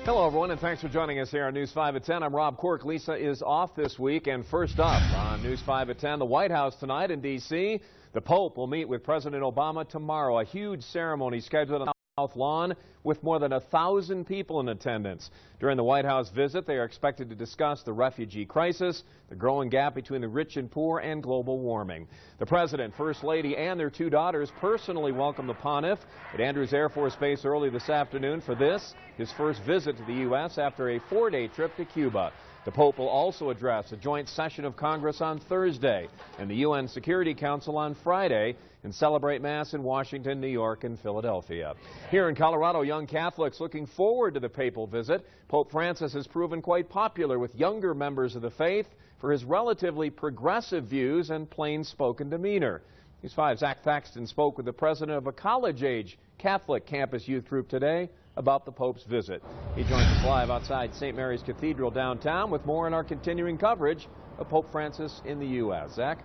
Hello, everyone, and thanks for joining us here on News 5 at 10. I'm Rob Cork. Lisa is off this week, and first up on News 5 at 10, the White House tonight in D.C. The Pope will meet with President Obama tomorrow. A huge ceremony scheduled on the South Lawn with more than 1,000 people in attendance. During the White House visit, they are expected to discuss the refugee crisis, the growing gap between the rich and poor, and global warming. The President, First Lady, and their two daughters personally welcomed the Pontiff at Andrews Air Force Base early this afternoon for this, his first visit to the U.S. after a 4-day trip to Cuba. The Pope will also address a joint session of Congress on Thursday and the UN Security Council on Friday and celebrate Mass in Washington, New York, and Philadelphia. Here in Colorado, young Catholics looking forward to the papal visit. Pope Francis has proven quite popular with younger members of the faith for his relatively progressive views and plain-spoken demeanor. News 5's Zach Thaxton spoke with the president of a college-age Catholic campus youth group today about the Pope's visit. He joins us live outside St. Mary's Cathedral downtown with more in our continuing coverage of Pope Francis in the U.S. Zach?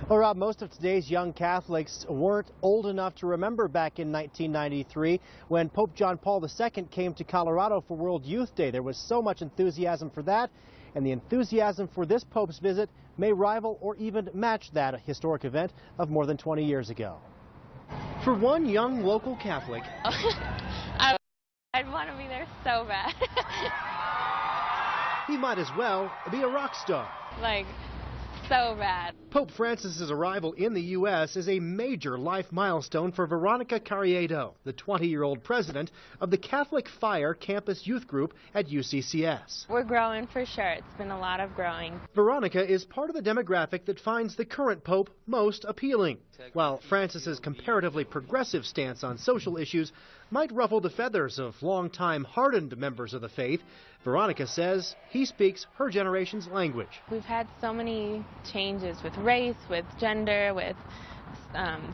Well, Rob, most of today's young Catholics weren't old enough to remember back in 1993 when Pope John Paul II came to Colorado for World Youth Day. There was so much enthusiasm for that, and the enthusiasm for this Pope's visit may rival or even match that historic event of more than 20 years ago. For one young local Catholic, I'd want to be there so bad. he might as well be a rock star. Like, so bad. Pope Francis's arrival in the U.S. is a major life milestone for Veronica Carriedo, the 20-year-old president of the Catholic Fire Campus Youth Group at UCCS. We're growing for sure. It's been a lot of growing. Veronica is part of the demographic that finds the current pope most appealing. While Francis's comparatively progressive stance on social issues might ruffle the feathers of longtime hardened members of the faith, Veronica says he speaks her generation's language. We've had so many changes with race, with gender, with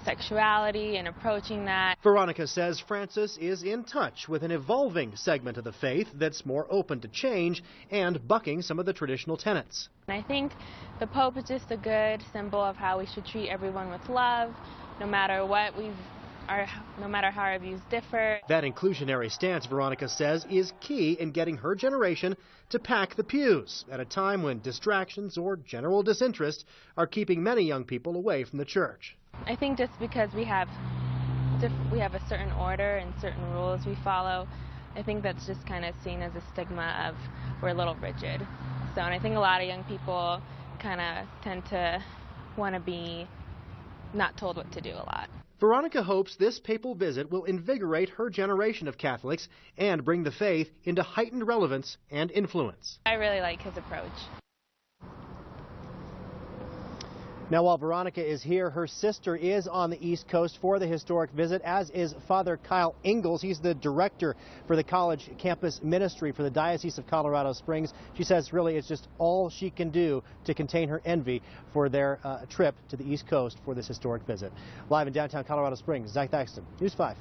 sexuality and approaching that. Veronica says Francis is in touch with an evolving segment of the faith that's more open to change and bucking some of the traditional tenets. And I think the Pope is just a good symbol of how we should treat everyone with love, no matter what no matter how our views differ. That inclusionary stance, Veronica says, is key in getting her generation to pack the pews at a time when distractions or general disinterest are keeping many young people away from the church. I think just because we have a certain order and certain rules we follow, I think that's just kind of seen as a stigma of we're a little rigid. So, and I think a lot of young people kind of tend to want to be not told what to do a lot. Veronica hopes this papal visit will invigorate her generation of Catholics and bring the faith into heightened relevance and influence. I really like his approach. Now, while Veronica is here, her sister is on the East Coast for the historic visit, as is Father Kyle Ingalls. He's the director for the college campus ministry for the Diocese of Colorado Springs. She says really it's just all she can do to contain her envy for their trip to the East Coast for this historic visit. Live in downtown Colorado Springs, Zach Thaxton, News 5.